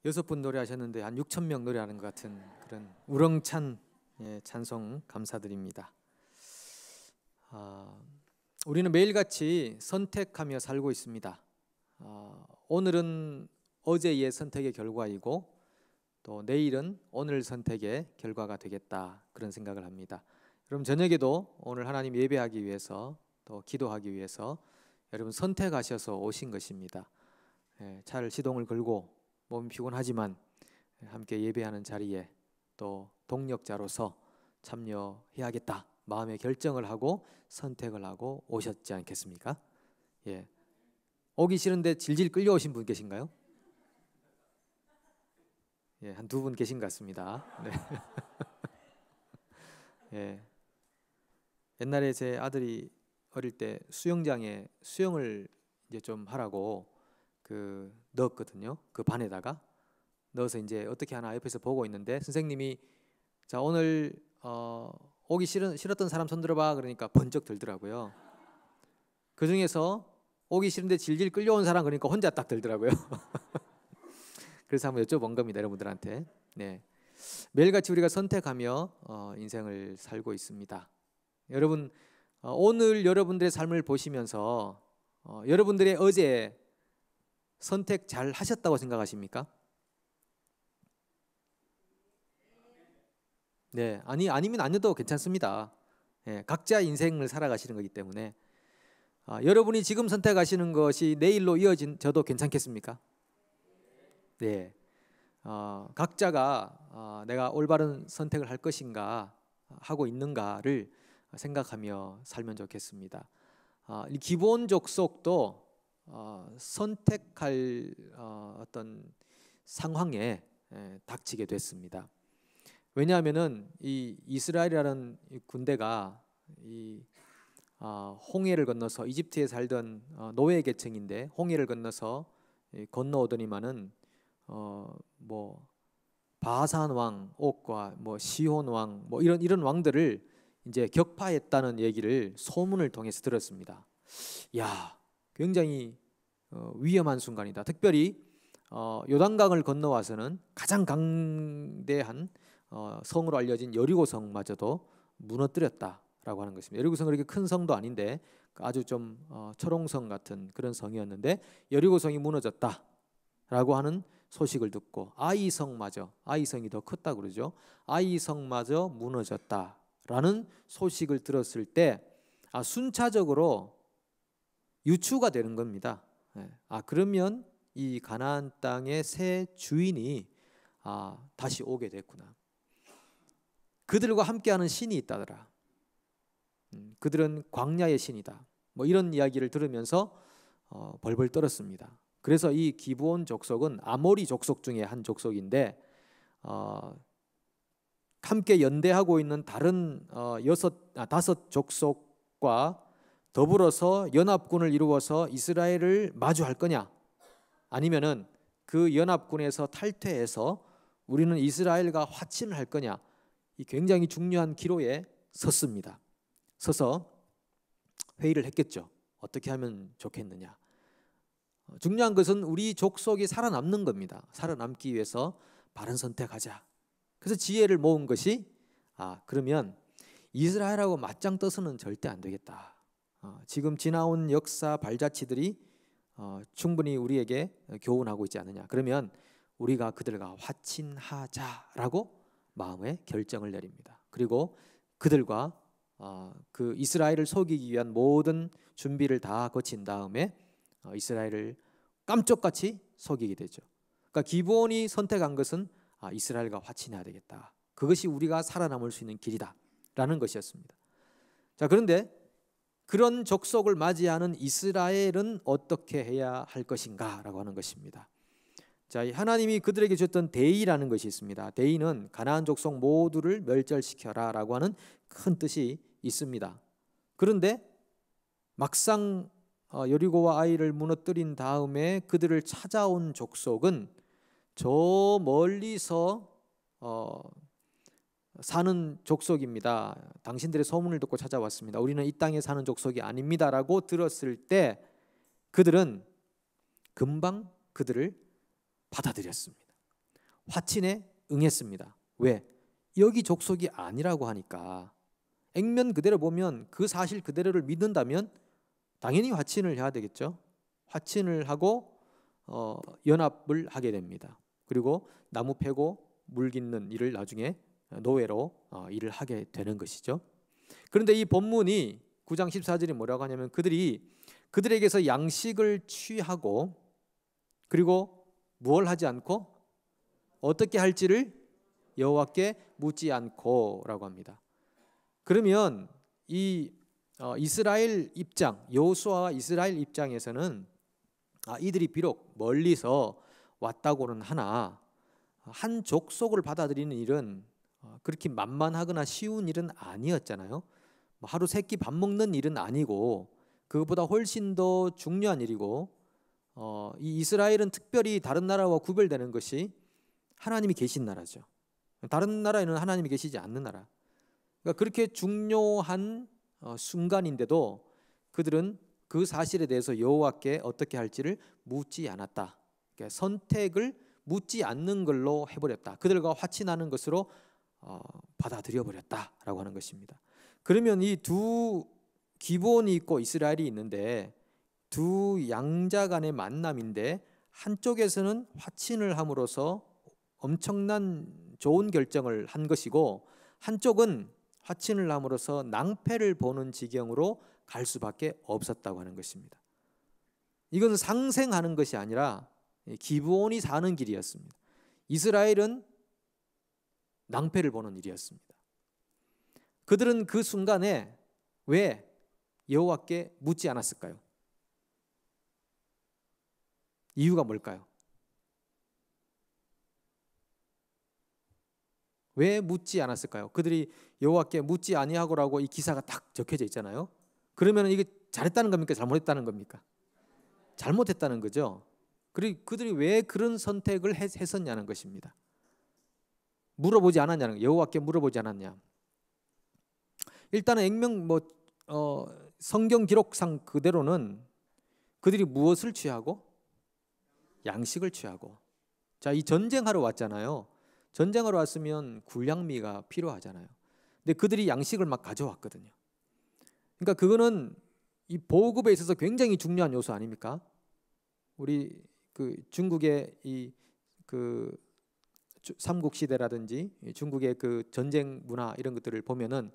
6분 노래하셨는데 한 6천 명 노래하는 것 같은 그런 우렁찬 찬송 감사드립니다. 우리는 매일같이 선택하며 살고 있습니다. 오늘은 어제의 선택의 결과이고 또 내일은 오늘 선택의 결과가 되겠다, 그런 생각을 합니다. 여러분, 저녁에도 오늘 하나님 예배하기 위해서 또 기도하기 위해서 여러분 선택하셔서 오신 것입니다. 차를 시동을 걸고 몸이 피곤하지만 함께 예배하는 자리에 또 동력자로서 참여해야겠다 마음의 결정을 하고 선택을 하고 오셨지 않겠습니까? 오기 싫은데 질질 끌려오신 분 계신가요? 한 두 분 계신 것 같습니다. 네. 옛날에 제 아들이 어릴 때 수영장에 수영을 이제 좀 하라고 넣었거든요. 그 반에다가 넣어서 이제 어떻게 하나 옆에서 보고 있는데 선생님이 자, 오늘 오기 싫었던 사람 손 들어봐 그러니까 번쩍 들더라고요. 그 중에서 오기 싫은데 질질 끌려온 사람 그러니까 혼자 딱 들더라고요. 그래서 한번 여쭤본 겁니다, 여러분들한테. 매일같이 우리가 선택하며 인생을 살고 있습니다. 여러분, 오늘 여러분들의 삶을 보시면서 여러분들의 어제 선택 잘 하셨다고 생각하십니까? 아니면 아니어도 괜찮습니다. 각자 인생을 살아가시는 거기 때문에 여러분이 지금 선택하시는 것이 내일로 이어져도 괜찮겠습니까? 각자가 내가 올바른 선택을 할 것인가 하고 있는가를 생각하며 살면 좋겠습니다. 이 기본 족속도 선택할 어떤 상황에 닥치게 됐습니다. 왜냐하면은 이 이스라엘이라는 군대가 홍해를 건너서 이집트에 살던 노예 계층인데 홍해를 건너서 건너오더니만은 바산 왕 옥과 시혼 왕 이런 왕들을 이제 격파했다는 얘기를 소문을 통해서 들었습니다. 굉장히 위험한 순간이다. 특별히 요단강을 건너와서는 가장 강대한 성으로 알려진 여리고성마저도 무너뜨렸다라고 하는 것입니다. 여리고성은 그렇게 큰 성도 아닌데 아주 좀 초롱성 같은 그런 성이었는데 여리고성이 무너졌다라고 하는 소식을 듣고 아이성이 더 컸다고 그러죠. 아이성마저 무너졌다라는 소식을 들었을 때 순차적으로 유추가 되는 겁니다. 그러면 이 가나안 땅의 새 주인이 다시 오게 됐구나. 그들과 함께하는 신이 있다더라. 그들은 광야의 신이다. 이런 이야기를 들으면서 벌벌 떨었습니다. 그래서 이 기브온 족속은 아모리 족속 중에 한 족속인데 함께 연대하고 있는 다른 5 족속과 더불어서 연합군을 이루어서 이스라엘을 마주할 거냐, 아니면은 그 연합군에서 탈퇴해서 우리는 이스라엘과 화친을 할 거냐, 이 굉장히 중요한 기로에 섰습니다. 서서 회의를 했겠죠. 어떻게 하면 좋겠느냐. 중요한 것은 우리 족속이 살아남는 겁니다. 살아남기 위해서 바른 선택하자. 그래서 지혜를 모은 것이 그러면 이스라엘하고 맞짱 떠서는 절대 안 되겠다. 지금 지나온 역사 발자취들이 충분히 우리에게 교훈하고 있지 않느냐. 그러면 우리가 그들과 화친하자라고 마음의 결정을 내립니다. 그리고 그들과 그 이스라엘을 속이기 위한 모든 준비를 다 거친 다음에 이스라엘을 깜짝같이 속이게 되죠. 그러니까 기브온이 선택한 것은 이스라엘과 화친해야 되겠다. 그것이 우리가 살아남을 수 있는 길이다 라는 것이었습니다. 자, 그런데 그런 족속을 맞이하는 이스라엘은 어떻게 해야 할 것인가 라고 하는 것입니다. 자, 하나님이 그들에게 주셨던 대의라는 것이 있습니다. 대의는 가나안 족속 모두를 멸절시켜라 라고 하는 큰 뜻이 있습니다. 그런데 막상 여리고와 아이를 무너뜨린 다음에 그들을 찾아온 족속은 저 멀리서 사는 족속입니다. 당신들의 소문을 듣고 찾아왔습니다. 우리는 이 땅에 사는 족속이 아닙니다라고 들었을 때 그들은 금방 그들을 받아들였습니다. 화친에 응했습니다. 왜? 여기 족속이 아니라고 하니까. 액면 그대로 보면 그 사실 그대로를 믿는다면 당연히 화친을 해야 되겠죠. 화친을 하고 연합을 하게 됩니다. 그리고 나무 패고 물 깃는 일을 나중에 노예로 일을 하게 되는 것이죠. 그런데 이 본문이 9장 14절이 뭐라고 하냐면 그들에게서 양식을 취하고 그리고 무엇을 하지 않고 어떻게 할지를 여호와께 묻지 않고라고 합니다. 그러면 이 이스라엘 입장, 여호수아와 이스라엘 입장에서는 이들이 비록 멀리서 왔다고는 하나 한 족속을 받아들이는 일은 그렇게 만만하거나 쉬운 일은 아니었잖아요. 하루 세 끼 밥 먹는 일은 아니고 그것보다 훨씬 더 중요한 일이고 이 이스라엘은 특별히 다른 나라와 구별되는 것이 하나님이 계신 나라죠. 다른 나라에는 하나님이 계시지 않는 나라. 그러니까 그렇게 중요한 순간인데도 그들은 그 사실에 대해서 여호와께 어떻게 할지를 묻지 않았다. 그러니까 선택을 묻지 않는 걸로 해버렸다. 그들과 화친하는 것으로 받아들여 버렸다라고 하는 것입니다. 그러면 이 두 기브온이 있고 이스라엘이 있는데 두 양자 간의 만남인데 한쪽에서는 화친을 함으로써 엄청난 좋은 결정을 한 것이고 한쪽은 화친을 함으로써 낭패를 보는 지경으로 갈 수밖에 없었다고 하는 것입니다. 이것은 상생하는 것이 아니라 기브온이 사는 길이었습니다. 이스라엘은 낭패를 보는 일이었습니다. 그들은 그 순간에 왜 여호와께 묻지 않았을까요? 이유가 뭘까요? 왜 묻지 않았을까요? 그들이 여호와께 묻지 아니하고라고 이 기사가 딱 적혀져 있잖아요. 그러면 이게 잘했다는 겁니까? 잘못했다는 겁니까? 잘못했다는 거죠. 그리고 그들이 왜 그런 선택을 했었냐는 것입니다. 물어보지 않았냐는, 여호와께 물어보지 않았냐. 일단은 액면 성경 기록상 그대로는 그들이 무엇을 취하고 양식을 취하고, 자, 이 전쟁하러 왔잖아요. 전쟁하러 왔으면 군량미가 필요하잖아요. 근데 그들이 양식을 막 가져왔거든요. 그러니까 그거는 이 보급에 있어서 굉장히 중요한 요소 아닙니까? 우리 그 중국의 그 삼국시대라든지 중국의 그 전쟁 문화 이런 것들을 보면은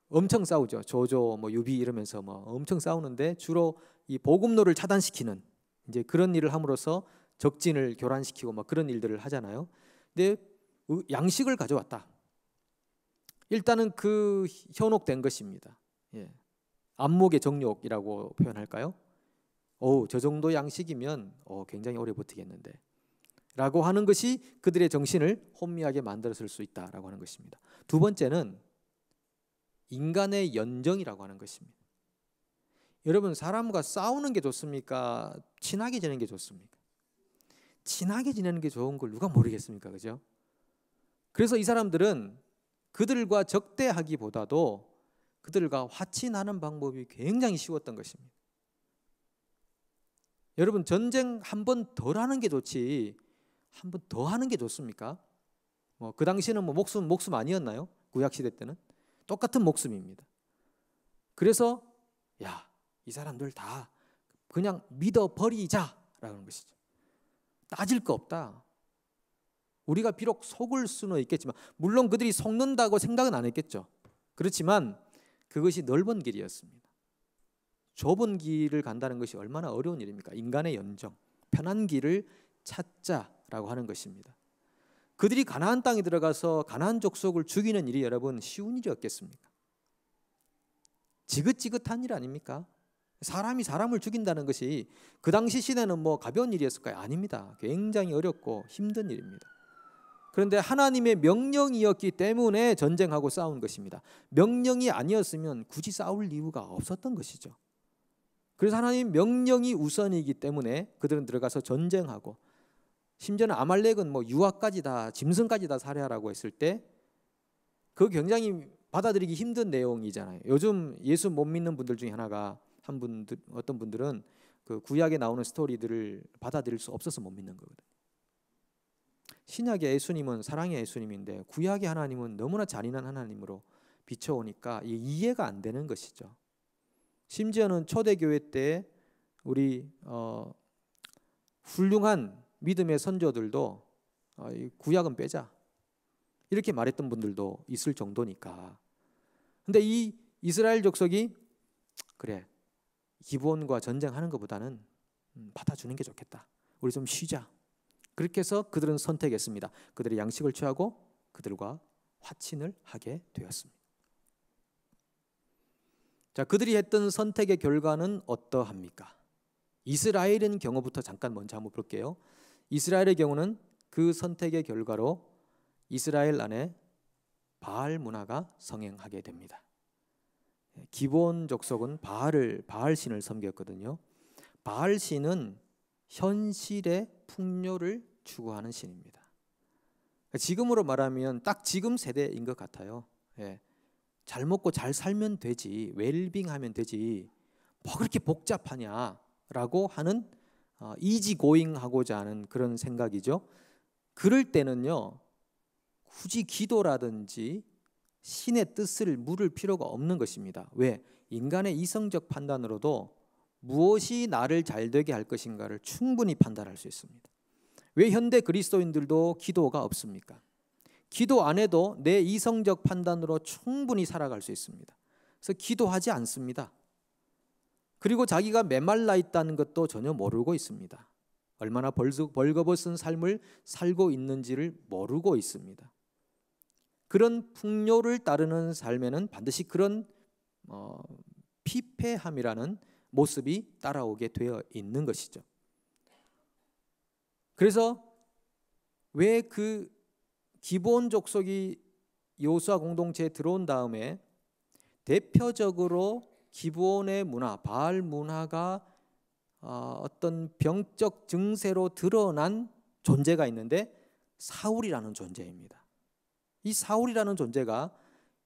엄청 싸우죠. 조조 유비 이러면서 엄청 싸우는데 주로 이 보급로를 차단시키는 이제 그런 일을 함으로써 적진을 교란시키고 그런 일들을 하잖아요. 근데 양식을 가져왔다. 일단은 그 현혹된 것입니다. 예. 안목의 정욕이라고 표현할까요? 저 정도 양식이면 굉장히 오래 버티겠는데 라고 하는 것이 그들의 정신을 혼미하게 만들었을 수 있다라고 하는 것입니다. 두 번째는 인간의 연정이라고 하는 것입니다. 여러분, 사람과 싸우는 게 좋습니까? 친하게 지내는 게 좋습니까? 친하게 지내는 게 좋은 걸 누가 모르겠습니까? 그죠? 그래서 이 사람들은 그들과 적대하기보다도 그들과 화친하는 방법이 굉장히 쉬웠던 것입니다. 여러분, 전쟁 한 번 덜 하는 게 좋지 한 번 더 하는 게 좋습니까? 그 당시에는 목숨 아니었나요? 구약 시대 때는 똑같은 목숨입니다. 그래서 이 사람들 다 그냥 믿어버리자라는 것이죠. 따질 거 없다. 우리가 비록 속을 수는 있겠지만, 물론 그들이 속는다고 생각은 안 했겠죠. 그렇지만 그것이 넓은 길이었습니다. 좁은 길을 간다는 것이 얼마나 어려운 일입니까? 인간의 연정, 편한 길을 찾자라고 하는 것입니다. 그들이 가나안 땅에 들어가서 가나안 족속을 죽이는 일이 여러분 쉬운 일이었겠습니까? 지긋지긋한 일 아닙니까? 사람이 사람을 죽인다는 것이 그 당시 시대는 가벼운 일이었을까요? 아닙니다. 굉장히 어렵고 힘든 일입니다. 그런데 하나님의 명령이었기 때문에 전쟁하고 싸운 것입니다. 명령이 아니었으면 굳이 싸울 이유가 없었던 것이죠. 그래서 하나님 명령이 우선이기 때문에 그들은 들어가서 전쟁하고, 심지어는 아말렉은 유아까지 다, 짐승까지 다 살해하라고 했을 때 그거 굉장히 받아들이기 힘든 내용이잖아요. 요즘 예수 못 믿는 분들 중에 하나가 어떤 분들은 그 구약에 나오는 스토리들을 받아들일 수 없어서 못 믿는 거거든요. 신약의 예수님은 사랑의 예수님인데 구약의 하나님은 너무나 잔인한 하나님으로 비춰오니까 이해가 안 되는 것이죠. 심지어는 초대교회 때 우리 훌륭한 믿음의 선조들도 이 구약은 빼자 이렇게 말했던 분들도 있을 정도니까. 근데 이 이스라엘 족속이 그래 기브온과 전쟁하는 것보다는 받아주는 게 좋겠다. 우리 좀 쉬자. 그렇게 해서 그들은 선택했습니다. 그들의 양식을 취하고 그들과 화친을 하게 되었습니다. 자, 그들이 했던 선택의 결과는 어떠합니까? 이스라엘의 경우부터 잠깐 먼저 한번 볼게요. 이스라엘의 경우는 그 선택의 결과로 이스라엘 안에 바알 문화가 성행하게 됩니다. 기브온 족속은 바알 신을 섬겼거든요. 바알 신은 현실의 풍요를 추구하는 신입니다. 지금으로 말하면 딱 지금 세대인 것 같아요. 잘 먹고 잘 살면 되지, 웰빙하면 되지, 뭐 그렇게 복잡하냐라고 하는 이지고잉하고자 하는 그런 생각이죠. 그럴 때는요, 굳이 기도라든지 신의 뜻을 물을 필요가 없는 것입니다. 왜? 인간의 이성적 판단으로도 무엇이 나를 잘되게 할 것인가를 충분히 판단할 수 있습니다. 왜 현대 그리스도인들도 기도가 없습니까? 기도 안 해도 내 이성적 판단으로 충분히 살아갈 수 있습니다. 그래서 기도하지 않습니다. 그리고 자기가 메말라 있다는 것도 전혀 모르고 있습니다. 얼마나 벌거벗은 삶을 살고 있는지를 모르고 있습니다. 그런 풍요를 따르는 삶에는 반드시 그런 피폐함이라는 모습이 따라오게 되어 있는 것이죠. 그래서 왜 그 기브온 족속이 여호수아 공동체에 들어온 다음에 대표적으로 기브온의 문화, 바알 문화가 어떤 병적 증세로 드러난 존재가 있는데 사울이라는 존재입니다. 이 사울이라는 존재가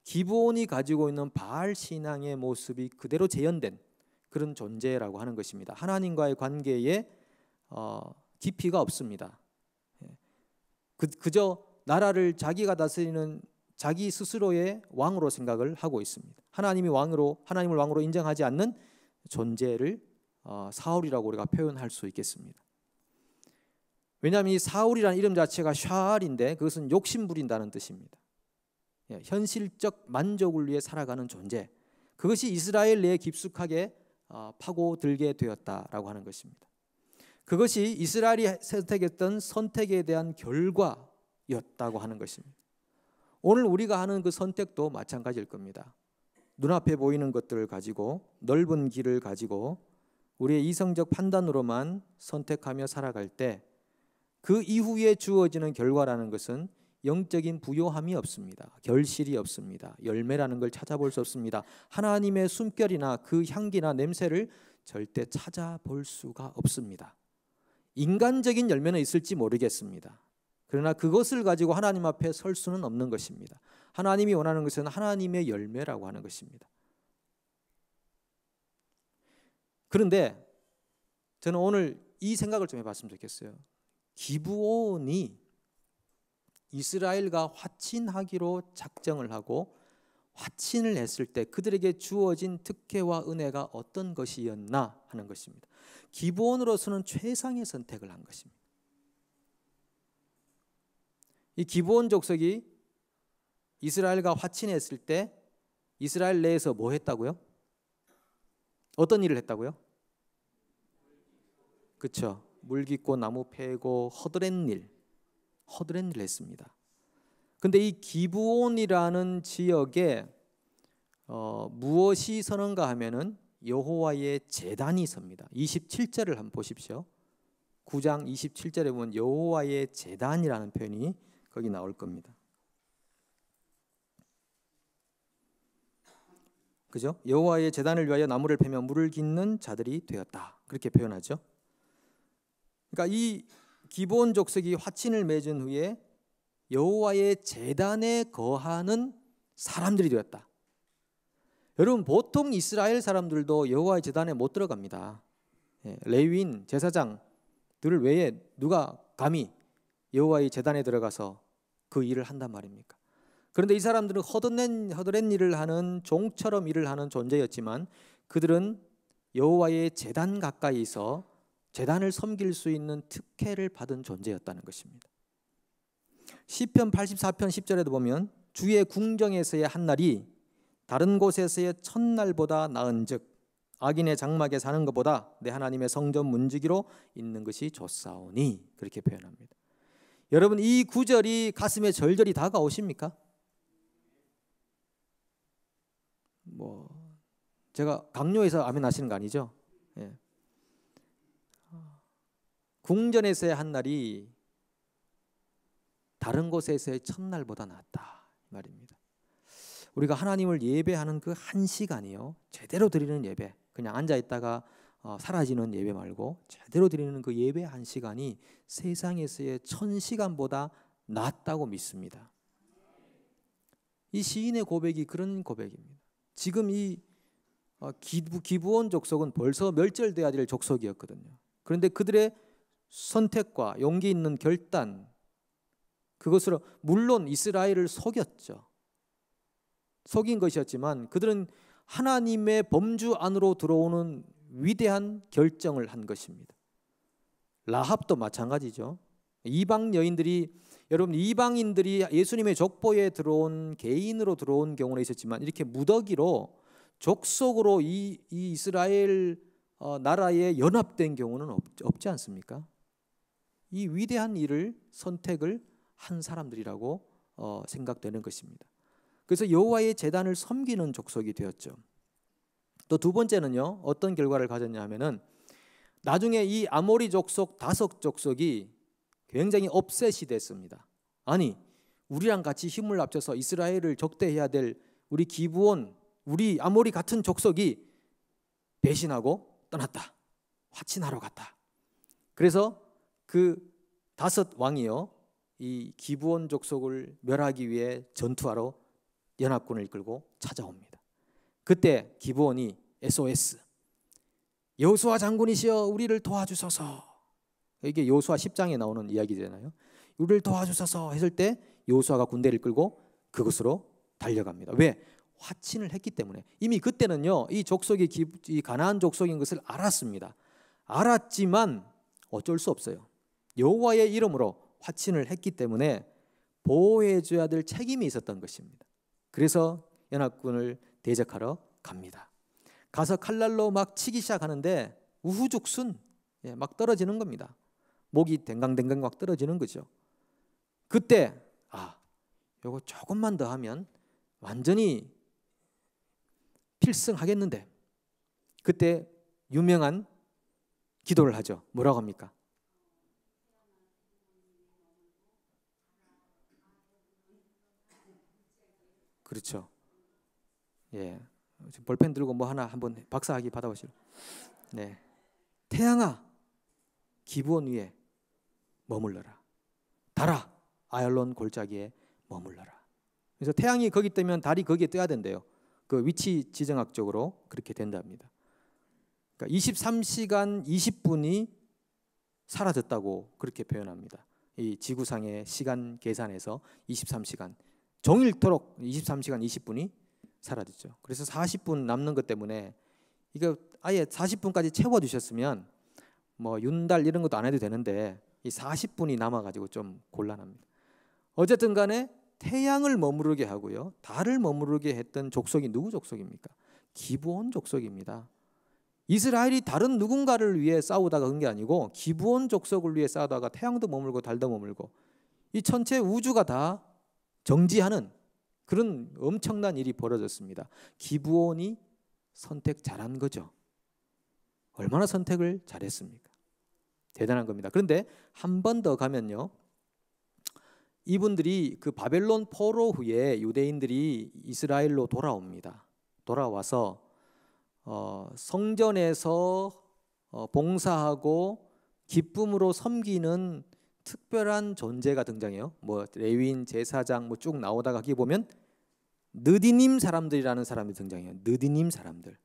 기브온이 가지고 있는 바알 신앙의 모습이 그대로 재현된 그런 존재라고 하는 것입니다. 하나님과의 관계에 깊이가 없습니다. 그저 나라를 자기가 다스리는 자기 스스로의 왕으로 생각을 하고 있습니다. 하나님을 왕으로 인정하지 않는 존재를 사울이라고 우리가 표현할 수 있겠습니다. 왜냐하면 이 사울이라는 이름 자체가 샤알인데 그것은 욕심 부린다는 뜻입니다. 현실적 만족을 위해 살아가는 존재, 그것이 이스라엘 내에 깊숙하게 파고들게 되었다라고 하는 것입니다. 그것이 이스라엘이 선택했던 선택에 대한 결과였다고 하는 것입니다. 오늘 우리가 하는 그 선택도 마찬가지일 겁니다. 눈앞에 보이는 것들을 가지고 넓은 길을 가지고 우리의 이성적 판단으로만 선택하며 살아갈 때 그 이후에 주어지는 결과라는 것은 영적인 부요함이 없습니다. 결실이 없습니다. 열매라는 걸 찾아볼 수 없습니다. 하나님의 숨결이나 그 향기나 냄새를 절대 찾아볼 수가 없습니다. 인간적인 열매는 있을지 모르겠습니다. 그러나 그것을 가지고 하나님 앞에 설 수는 없는 것입니다. 하나님이 원하는 것은 하나님의 열매라고 하는 것입니다. 그런데 저는 오늘 이 생각을 좀 해봤으면 좋겠어요. 기브온이 이스라엘과 화친하기로 작정을 하고 화친을 했을 때 그들에게 주어진 특혜와 은혜가 어떤 것이었나 하는 것입니다. 기브온으로서는 최상의 선택을 한 것입니다. 이 기브온 족속이 이스라엘과 화친했을 때 이스라엘 내에서 뭐 했다고요? 어떤 일을 했다고요? 그렇죠. 물 깃고 나무 패고 허드렛 일을 했습니다. 근데 이 기브온이라는 지역에 무엇이 서는가 하면은 여호와의 제단이 섭니다. 27절을 한번 보십시오. 9장 27절에 보면 여호와의 제단이라는 표현이 거기 나올 겁니다. 그죠? 여호와의 제단을 위하여 나무를 패며 물을 깃는 자들이 되었다. 그렇게 표현하죠. 그러니까 이 기브온 족속이 화친을 맺은 후에 여호와의 제단에 거하는 사람들이 되었다. 여러분, 보통 이스라엘 사람들도 여호와의 제단에 못 들어갑니다. 레위인 제사장들 외에 누가 감히 여호와의 제단에 들어가서 그 일을 한단 말입니까? 그런데 이 사람들은 허드렛 일을 하는 종처럼 일을 하는 존재였지만 그들은 여호와의 제단 가까이서 제단을 섬길 수 있는 특혜를 받은 존재였다는 것입니다. 시편 84편 10절에도 보면 주의 궁정에서의 한 날이 다른 곳에서의 첫날보다 나은즉 악인의 장막에 사는 것보다 내 하나님의 성전 문지기로 있는 것이 좋사오니, 그렇게 표현합니다. 여러분, 이 구절이 가슴에 절절히 다가오십니까? 제가 강요해서 아멘 하시는 거 아니죠? 예. 궁전에서의 한 날이 다른 곳에서의 첫날보다 낫다 이 말입니다. 우리가 하나님을 예배하는 그 한 시간이요, 제대로 드리는 예배, 그냥 앉아 있다가 사라지는 예배 말고 제대로 드리는 그 예배 한 시간이 세상에서의 1000시간보다 낫다고 믿습니다. 이 시인의 고백이 그런 고백입니다. 지금 이 기브온 족속은 벌써 멸절돼야 될 족속이었거든요. 그런데 그들의 선택과 용기 있는 결단, 그것으로 물론 이스라엘을 속였죠. 속인 것이었지만 그들은 하나님의 범주 안으로 들어오는 위대한 결정을 한 것입니다. 라합도 마찬가지죠. 이방 여인들이, 여러분, 이방인들이 예수님의 족보에 들어온, 개인으로 들어온 경우는 있었지만 이렇게 무더기로 족속으로 이 이스라엘 나라에 연합된 경우는 없지 않습니까? 이 위대한 일을, 선택을 한 사람들이라고 생각되는 것입니다. 그래서 여호와의 제단을 섬기는 족속이 되었죠. 또 두 번째는요, 어떤 결과를 가졌냐 하면은 나중에 이 아모리 족속 5족속이 굉장히 업셋이 됐습니다. 아니, 우리랑 같이 힘을 합쳐서 이스라엘을 적대해야 될 우리 기브온, 우리 아모리 같은 족속이 배신하고 떠났다. 화친하러 갔다. 그래서 그 5 왕이요, 이 기브온 족속을 멸하기 위해 전투하러 연합군을 이끌고 찾아옵니다. 그때 기브온이 SOS, 여호수아 장군이시여 우리를 도와주소서, 이게 여호수아 10장에 나오는 이야기잖아요. 우리를 도와주소서 했을 때 여호수아가 군대를 끌고 그곳으로 달려갑니다. 왜? 화친을 했기 때문에. 이미 그때는요, 이 족속이 이 가나안 족속인 것을 알았습니다. 알았지만 어쩔 수 없어요. 여호와의 이름으로 화친을 했기 때문에 보호해줘야 될 책임이 있었던 것입니다. 그래서 연합군을 대적하러 갑니다. 가서 칼날로 막 치기 시작하는데 우후죽순, 막 떨어지는 겁니다. 목이 댕강댕강 막 떨어지는 거죠. 그때 요거 조금만 더 하면 완전히 필승하겠는데, 그때 유명한 기도를 하죠. 뭐라고 합니까? 그렇죠. 예, 볼펜 들고 뭐 하나 한번 박사학위 받아보시죠. 네, 태양아 기브온 위에 머물러라. 달아 아얄론 골짜기에 머물러라. 그래서 태양이 거기 뜨면 달이 거기에 떠야 된대요. 그 위치 지정학적으로 그렇게 된답니다. 그러니까 23시간 20분이 사라졌다고 그렇게 표현합니다. 이 지구상의 시간 계산에서 23시간, 종일토록 23시간 20분이 사라졌죠. 그래서 40분 남는 것 때문에 이거 아예 40분까지 채워주셨으면 뭐 윤달 이런 것도 안 해도 되는데 이 40분이 남아가지고 좀 곤란합니다. 어쨌든 간에 태양을 머무르게 하고요, 달을 머무르게 했던 족속이 누구 족속입니까? 기브온 족속입니다. 이스라엘이 다른 누군가를 위해 싸우다가 그런 게 아니고 기브온 족속을 위해 싸우다가 태양도 머물고 달도 머물고 이 전체 우주가 다 정지하는 그런 엄청난 일이 벌어졌습니다. 기브온이 선택 잘한 거죠. 얼마나 선택을 잘했습니까? 대단한 겁니다. 그런데 한 번 더 가면요, 이분들이 그 바벨론 포로 후에 유대인들이 이스라엘로 돌아옵니다. 돌아와서 성전에서 봉사하고 기쁨으로 섬기는 특별한 존재가 등장해요. 뭐 레위인, 제사장 뭐 쭉 나오다가 거기 보면 느디님 사람들이라는 사람이 등장해요. 느디님 사람들.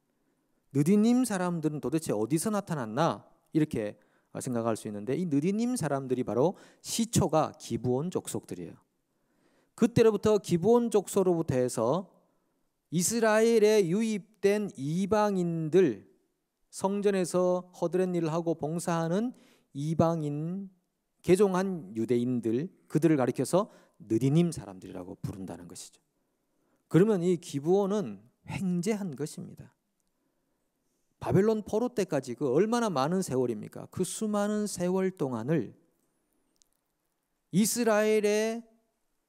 느디님 사람들은 도대체 어디서 나타났나? 이렇게 생각할 수 있는데, 이 느디님 사람들이 바로 시초가 기브온 족속들이에요. 그때로부터 기브온 족속으로부터 해서 이스라엘에 유입된 이방인들, 성전에서 허드렛 일을 하고 봉사하는 이방인, 개종한 유대인들, 그들을 가리켜서 느디님 사람들이라고 부른다는 것이죠. 그러면 이 기브온은 횡재한 것입니다. 바벨론 포로 때까지 그 얼마나 많은 세월입니까? 그 수많은 세월 동안을 이스라엘에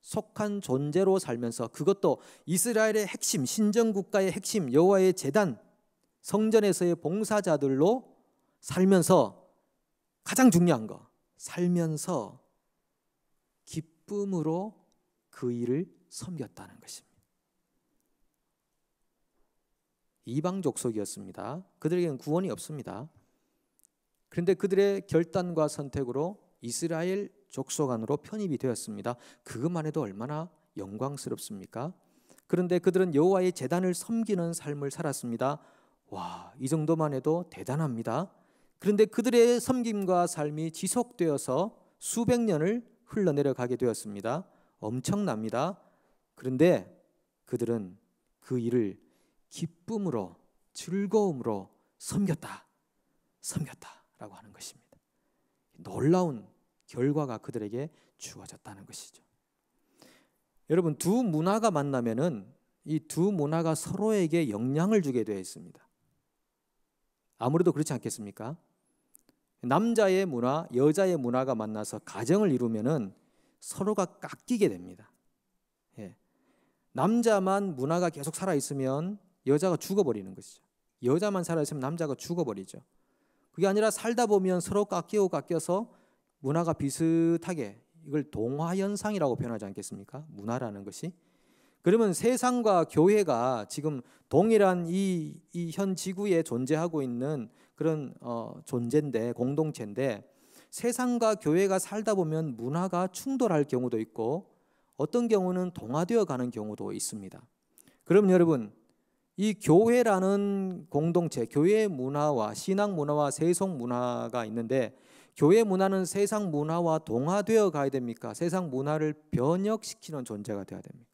속한 존재로 살면서, 그것도 이스라엘의 핵심, 신정국가의 핵심, 여호와의 제단, 성전에서의 봉사자들로 살면서, 가장 중요한 거, 살면서 기쁨으로 그 일을 섬겼다는 것입니다. 이방 족속이었습니다. 그들에게는 구원이 없습니다. 그런데 그들의 결단과 선택으로 이스라엘 족속 안으로 편입이 되었습니다. 그것만 해도 얼마나 영광스럽습니까? 그런데 그들은 여호와의 제단을 섬기는 삶을 살았습니다. 와, 이 정도만 해도 대단합니다. 그런데 그들의 섬김과 삶이 지속되어서 수백 년을 흘러내려가게 되었습니다. 엄청납니다. 그런데 그들은 그 일을 기쁨으로, 즐거움으로 섬겼다라고 하는 것입니다. 놀라운 결과가 그들에게 주어졌다는 것이죠. 여러분, 두 문화가 만나면은 이 두 문화가 서로에게 영향을 주게 되어 있습니다. 아무래도 그렇지 않겠습니까? 남자의 문화, 여자의 문화가 만나서 가정을 이루면은 서로가 깎이게 됩니다. 예. 남자만 문화가 계속 살아 있으면 여자가 죽어버리는 것이죠. 여자만 살아 있으면 남자가 죽어버리죠. 그게 아니라 살다 보면 서로 깎여서 문화가 비슷하게, 이걸 동화현상이라고 표현하지 않겠습니까? 문화라는 것이. 그러면 세상과 교회가 지금 동일한 이 현 지구에 존재하고 있는 그런 존재인데, 공동체인데, 세상과 교회가 살다 보면 문화가 충돌할 경우도 있고 어떤 경우는 동화되어 가는 경우도 있습니다. 그럼 여러분, 이 교회라는 공동체, 교회 문화와 신앙 문화와 세속 문화가 있는데, 교회 문화는 세상 문화와 동화되어 가야 됩니까? 세상 문화를 변혁시키는 존재가 되어야 됩니까?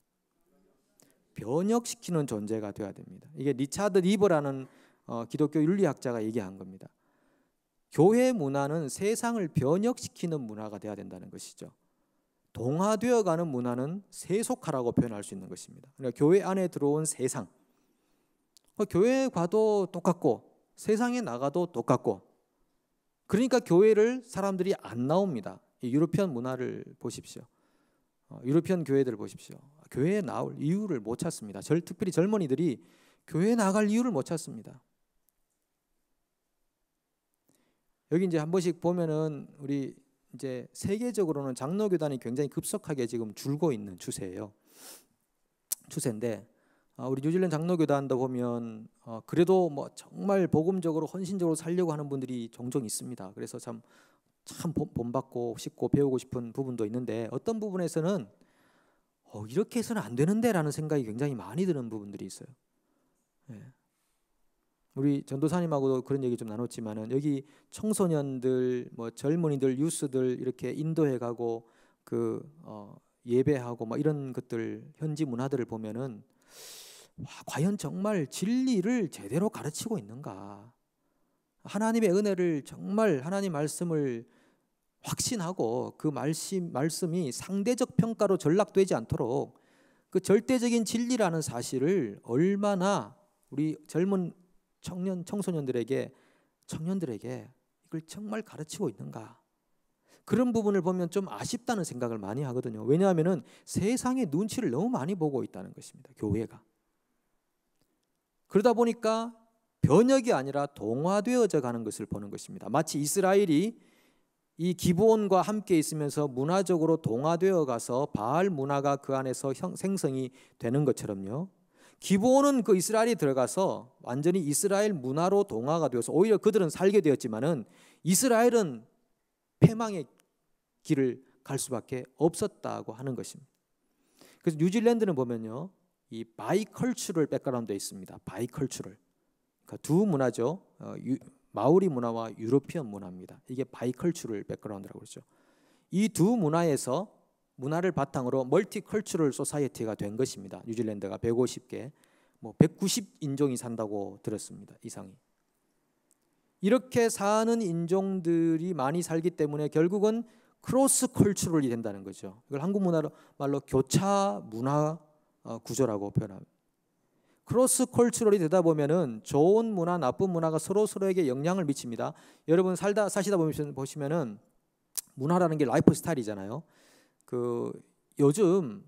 변혁시키는 존재가 되어야 됩니다. 이게 리차드 리버라는 기독교 윤리학자가 얘기한 겁니다. 교회 문화는 세상을 변혁시키는 문화가 되어야 된다는 것이죠. 동화되어가는 문화는 세속화라고 표현할 수 있는 것입니다. 그러니까 교회 안에 들어온 세상, 교회에 가도 똑같고 세상에 나가도 똑같고, 그러니까 교회를 사람들이 안 나옵니다. 유러피안 문화를 보십시오. 유러피안 교회들을 보십시오. 교회에 나올 이유를 못 찾습니다. 특별히 젊은이들이 교회에 나갈 이유를 못 찾습니다. 여기 이제 한 번씩 보면은 우리 이제 세계적으로는 장로교단이 굉장히 급속하게 지금 줄고 있는 추세인데, 우리 뉴질랜드 장로교단도 보면 그래도 뭐 정말 복음적으로 헌신적으로 살려고 하는 분들이 종종 있습니다. 그래서 참 본받고 싶고 배우고 싶은 부분도 있는데, 어떤 부분에서는 이렇게 해서는 안 되는데라는 생각이 굉장히 많이 드는 부분들이 있어요. 예. 우리 전도사님하고도 그런 얘기 좀 나눴지만은, 여기 청소년들, 뭐 젊은이들, 유스들 이렇게 인도해가고 예배하고 뭐 이런 것들, 현지 문화들을 보면은 과연 정말 진리를 제대로 가르치고 있는가? 하나님의 은혜를 정말, 하나님 말씀을 확신하고 그 말씀이 상대적 평가로 전락되지 않도록 그 절대적인 진리라는 사실을 얼마나 우리 젊은 청소년들에게 이걸 정말 가르치고 있는가? 그런 부분을 보면 좀 아쉽다는 생각을 많이 하거든요. 왜냐하면은 세상의 눈치를 너무 많이 보고 있다는 것입니다. 교회가. 그러다 보니까 변혁이 아니라 동화되어져 가는 것을 보는 것입니다. 마치 이스라엘이 이 기브온과 함께 있으면서 문화적으로 동화되어 가서 바알 문화가 그 안에서 생성이 되는 것처럼요. 기브온은 그 이스라엘이 들어가서 완전히 이스라엘 문화로 동화가 되어서 오히려 그들은 살게 되었지만은 이스라엘은 패망의 길을 갈 수밖에 없었다고 하는 것입니다. 그래서 뉴질랜드는 보면요, 이 바이컬처럴 백그라운드에 있습니다. 바이컬처럴, 그러니까 두 문화죠. 마오리 문화와 유러피언 문화입니다. 이게 바이컬처럴 백그라운드라고 그러죠. 이 두 문화에서 문화를 바탕으로 멀티컬처럴 소사이어티가 된 것입니다. 뉴질랜드가 150개, 190인종이 산다고 들었습니다. 이상이. 이렇게 사는 인종들이 많이 살기 때문에 결국은 크로스 컬처럴이 된다는 거죠. 이걸 한국 말로 교차 문화 구조라고 표현합니다. 크로스 컬처럴이 되다 보면은 좋은 문화, 나쁜 문화가 서로에게 영향을 미칩니다. 여러분 사시다 보시면은 문화라는 게 라이프 스타일이잖아요. 요즘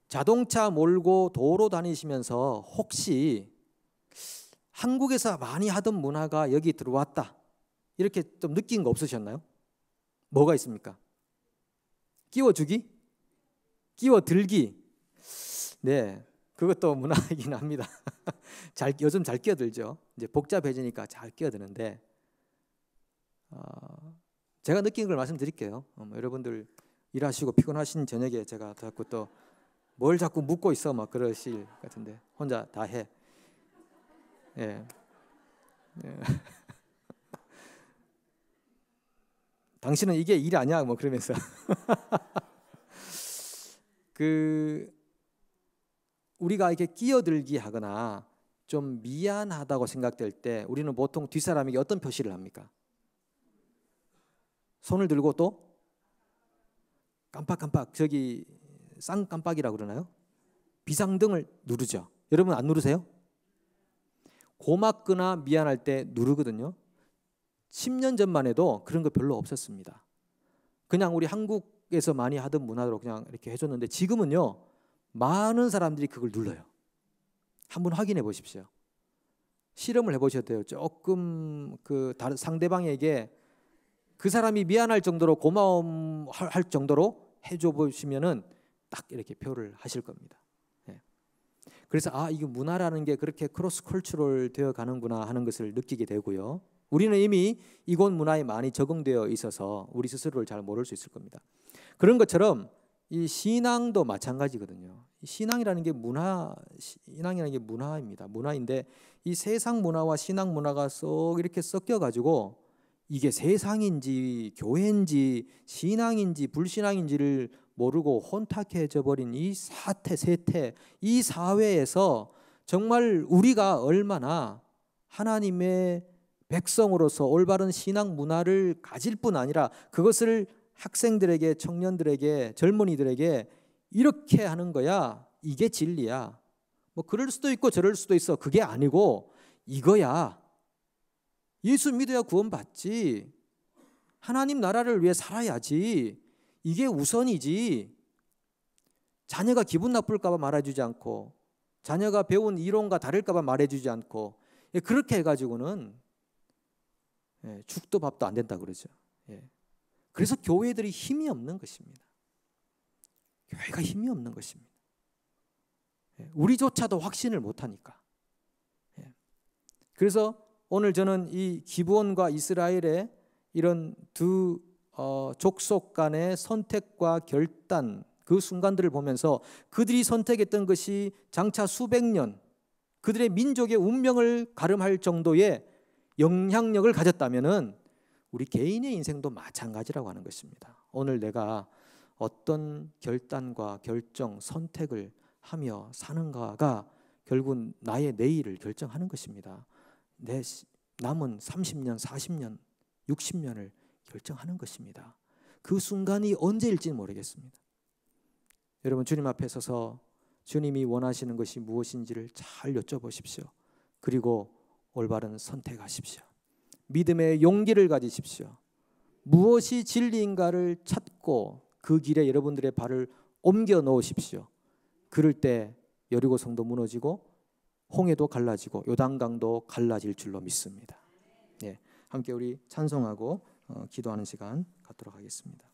자동차 몰고 도로 다니시면서 혹시 한국에서 많이 하던 문화가 여기 들어왔다 이렇게 좀 느낀 거 없으셨나요? 뭐가 있습니까? 끼워주기? 끼워들기? 네, 그것도 문화이긴 합니다. 요즘 잘 끼어들죠. 이제 복잡해지니까 잘 끼어드는데 제가 느낀 걸 말씀드릴게요. 여러분들 일하시고 피곤하신 저녁에 제가 자꾸 또 뭘 자꾸 묻고 있어 막 그러실 것 같은데 혼자 다 해. 예. 예. 당신은 이게 일 아니야? 뭐 그러면서 우리가 이렇게 끼어들기 하거나 좀 미안하다고 생각될 때 우리는 보통 뒷사람에게 어떤 표시를 합니까? 손을 들고 또 깜빡깜빡 저기 쌍깜빡이라고 그러나요? 비상등을 누르죠. 여러분 안 누르세요? 고맙거나 미안할 때 누르거든요. 10년 전만 해도 그런 거 별로 없었습니다. 그냥 우리 한국에서 많이 하던 문화로 그냥 이렇게 해줬는데 지금은요 많은 사람들이 그걸 눌러요. 한번 확인해 보십시오. 실험을 해보셔도 돼요. 조금 다른 상대방에게 그 사람이 미안할 정도로 고마움할 정도로 해줘 보시면은 딱 이렇게 표를 하실 겁니다. 예. 그래서 이게 문화라는 게 그렇게 크로스 컬처럴 되어 가는구나 하는 것을 느끼게 되고요. 우리는 이미 이곳 문화에 많이 적응되어 있어서 우리 스스로를 잘 모를 수 있을 겁니다. 그런 것처럼 이 신앙도 마찬가지거든요. 신앙이라는 게 문화입니다. 문화인데 이 세상 문화와 신앙 문화가 쏙 이렇게 섞여 가지고 이게 세상인지 교회인지 신앙인지 불신앙인지를 모르고 혼탁해져 버린 이 세태, 이 사회에서 정말 우리가 얼마나 하나님의 백성으로서 올바른 신앙 문화를 가질 뿐 아니라 그것을 학생들에게, 청년들에게, 젊은이들에게 이렇게 하는 거야. 이게 진리야. 뭐 그럴 수도 있고 저럴 수도 있어. 그게 아니고 이거야. 예수 믿어야 구원받지. 하나님 나라를 위해 살아야지. 이게 우선이지. 자녀가 기분 나쁠까 봐 말해주지 않고 자녀가 배운 이론과 다를까 봐 말해주지 않고 그렇게 해가지고는 죽도 밥도 안 된다 그러죠. 그래서 교회들이 힘이 없는 것입니다. 교회가 힘이 없는 것입니다. 우리조차도 확신을 못하니까. 그래서 오늘 저는 이 기브온과 이스라엘의 이런 두 족속 간의 선택과 결단 그 순간들을 보면서 그들이 선택했던 것이 장차 수백 년 그들의 민족의 운명을 가름할 정도의 영향력을 가졌다면은 우리 개인의 인생도 마찬가지라고 하는 것입니다. 오늘 내가 어떤 결단과 결정, 선택을 하며 사는가가 결국 나의 내일을 결정하는 것입니다. 내 남은 30년, 40년, 60년을 결정하는 것입니다. 그 순간이 언제일지 모르겠습니다. 여러분 주님 앞에 서서 주님이 원하시는 것이 무엇인지를 잘 여쭤보십시오. 그리고 올바른 선택하십시오. 믿음의 용기를 가지십시오. 무엇이 진리인가를 찾고 그 길에 여러분들의 발을 옮겨 놓으십시오. 그럴 때 여리고 성도 무너지고 홍해도 갈라지고 요단강도 갈라질 줄로 믿습니다. 함께 우리 찬송하고 기도하는 시간 갖도록 하겠습니다.